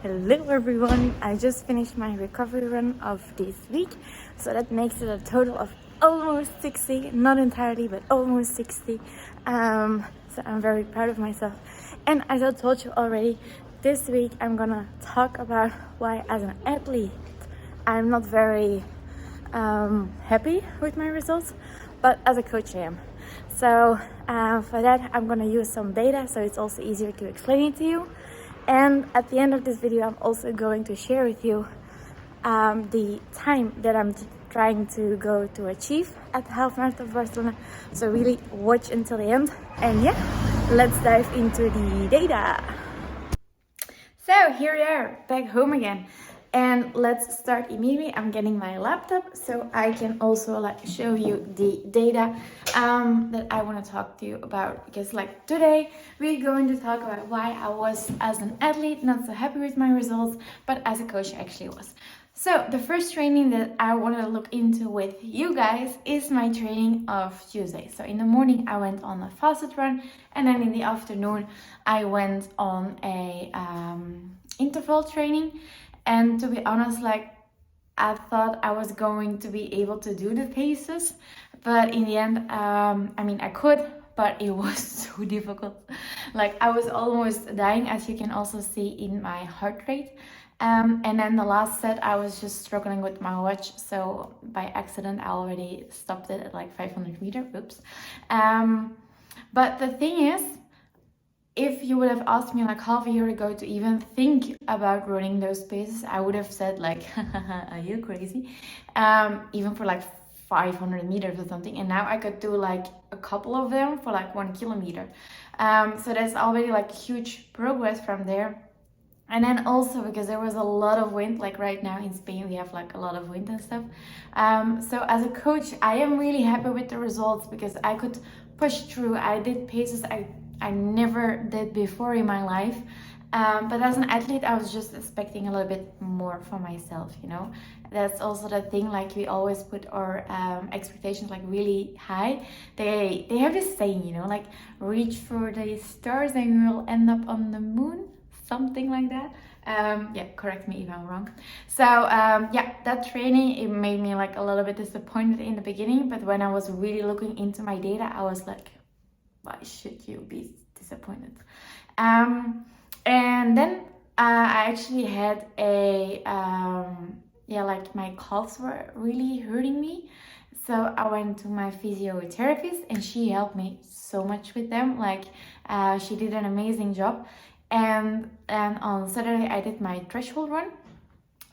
Hello everyone, I just finished my recovery run of this week, so that makes it a total of almost 60, not entirely but almost 60. So I'm very proud of myself, and as I told you already, this week I'm gonna talk about why as an athlete I'm not very happy with my results, but as a coach I am. So for that I'm gonna use some data so it's also easier to explain it to you. And at the end of this video, I'm also going to share with you the time that I'm trying to go to achieve at the half marathon of Barcelona. So really watch until the end. And yeah, let's dive into the data. So here we are, back home again. And let's start immediately. I'm getting my laptop so I can also show you the data that I want to talk to you about, because today we're going to talk about why I was as an athlete not so happy with my results, but as a coach I actually was. So the first training that I want to look into with you guys is my training of Tuesday. So in the morning I went on a fasted run, and then in the afternoon I went on a interval training. And to be honest, I thought I was going to be able to do the paces, but in the end, I could, but it was so difficult. I was almost dying, as you can also see in my heart rate. And then the last set, I was just struggling with my watch. So by accident, I already stopped it at 500 meters. Oops. But the thing is, if you would have asked me half a year ago to even think about running those paces, I would have said are you crazy? Even for 500 meters or something. And now I could do a couple of them for 1 kilometer. So that's already huge progress from there. And then also because there was a lot of wind, right now in Spain we have a lot of wind and stuff. So as a coach, I am really happy with the results because I could push through. I did paces I never did before in my life. But as an athlete, I was just expecting a little bit more for myself, That's also the thing, we always put our expectations really high. They have this saying, reach for the stars and you will end up on the moon, something like that. Correct me if I'm wrong. So that training, it made me a little bit disappointed in the beginning, but when I was really looking into my data, I was why should you be disappointed? And then I actually had my calves were really hurting me. So I went to my physiotherapist and she helped me so much with them. She did an amazing job. And on Saturday I did my threshold run.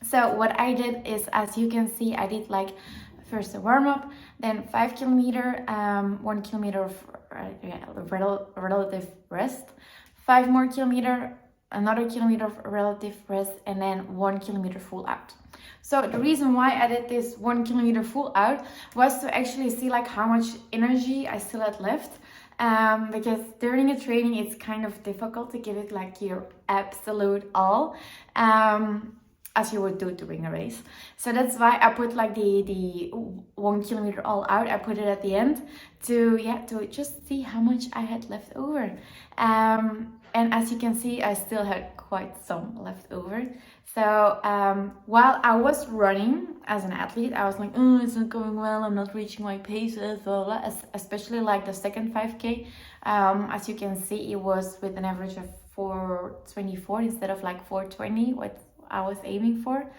So what I did is, as you can see, I did first a warm-up, then 5 kilometer, 1 kilometer of relative rest, 5 more kilometer, another kilometer of relative rest, and then 1 kilometer full out. So the reason why I did this 1 kilometer full out was to actually see how much energy I still had left. Because during a training it's kind of difficult to give it your absolute all. As you would do during a race. So that's why I put the 1 kilometer all out. I put it at the end to just see how much I had left over. And as you can see, I still had quite some left over. So while I was running as an athlete, I was oh, it's not going well, I'm not reaching my paces, blah, blah, blah. Especially the second 5K. As you can see, it was with an average of 4:24 instead of 4:20, what I was aiming for.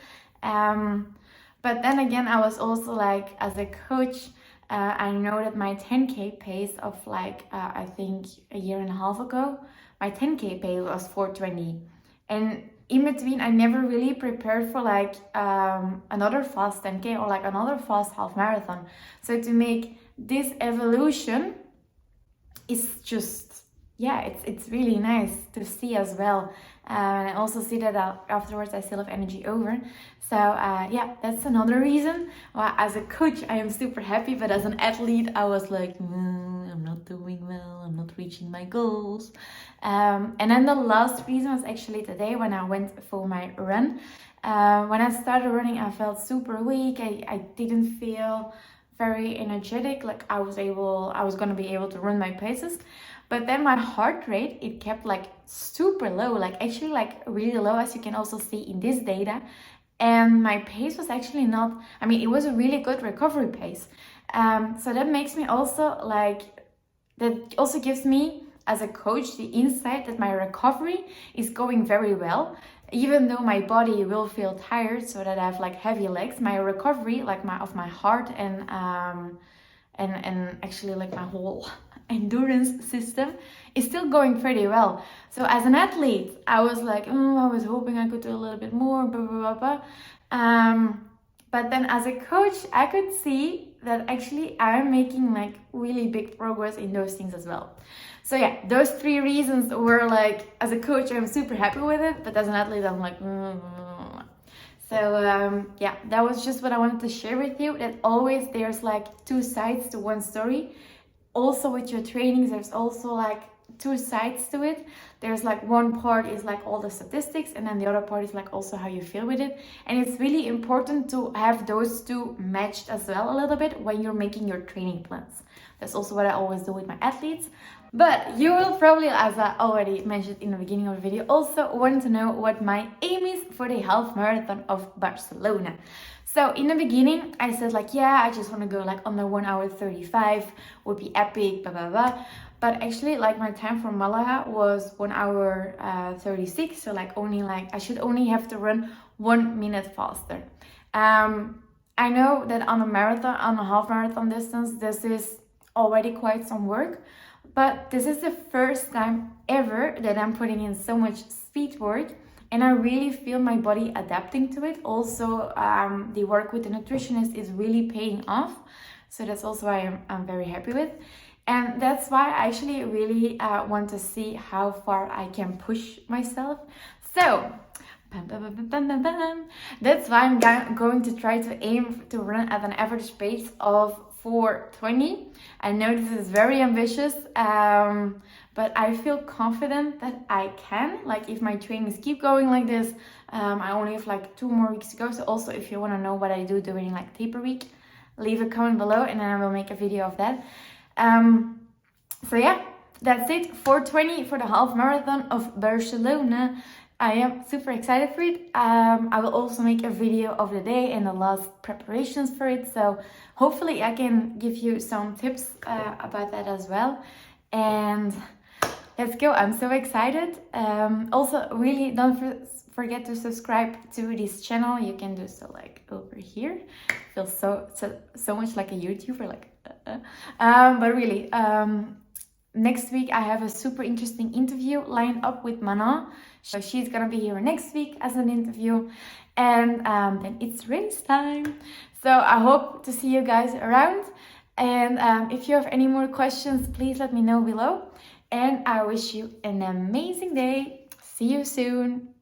But then again, I was also as a coach, I know that my 10K pace of I think a year and a half ago, my 10K pace was 4:20. And in between, I never really prepared for another fast 10K or another fast half marathon. So to make this evolution is just, it's really nice to see as well. And I also see that afterwards I still have energy over. So that's another reason why as a coach I am super happy, but as an athlete I was I'm not doing well, I'm not reaching my goals. And then the last reason was actually today when I went for my run. When I started running I felt super weak. I didn't feel very energetic, I was gonna be able to run my paces. But then my heart rate, it kept like super low, like actually like really low, as you can also see in this data. And my pace was actually not, I mean, it was a really good recovery pace. So that makes me also like, that also gives me as a coach the insight that my recovery is going very well. Even though my body will feel tired, so that I have like heavy legs, my recovery, like my heart and actually like my whole endurance system is still going pretty well. So as an athlete, I was like, oh, I was hoping I could do a little bit more, blah, blah, blah, blah. But then as a coach, I could see that actually I'm making like really big progress in those things as well. So yeah, those 3 reasons were like, as a coach, I'm super happy with it, but as an athlete, I'm like, So yeah, that was just what I wanted to share with you, that always there's like 2 sides to one story. Also with your trainings, there's also like 2 sides to it. There's like one part is like all the statistics, and then the other part is like also how you feel with it. And it's really important to have those 2 matched as well a little bit when you're making your training plans. That's also what I always do with my athletes. But you will probably, as I already mentioned in the beginning of the video, also want to know what my aim is for the half marathon of Barcelona. So in the beginning, I said like, yeah, I just want to go like under 1 hour 35, would be epic, blah, blah, blah. But actually like my time from Malaga was 1 hour 36. So like only like, I should only have to run 1 minute faster. I know that on a marathon, on a half marathon distance, this is already quite some work. But this is the first time ever that I'm putting in so much speed work, and I really feel my body adapting to it. Also, the work with the nutritionist is really paying off. So that's also why I'm very happy with. And that's why I actually really want to see how far I can push myself. So, that's why I'm going to try to aim to run at an average pace of 4:20. I know this is very ambitious, but I feel confident that I can. Like if my trainings keep going like this, I only have like 2 more weeks to go. So also if you want to know what I do during like taper week, leave a comment below and then I will make a video of that. So yeah, that's it. 4:20 for the half marathon of Barcelona. I am super excited for it. I will also make a video of the day and the last preparations for it. So hopefully I can give you some tips about that as well. And let's go. I'm so excited. Also, really don't forget to subscribe to this channel. You can do so like over here. Feel so much like a YouTuber. Like, but really, next week I have a super interesting interview lined up with Manon. So she's gonna be here next week as an interview, and then it's race time. So I hope to see you guys around, and if you have any more questions, please let me know below, and I wish you an amazing day. See you soon.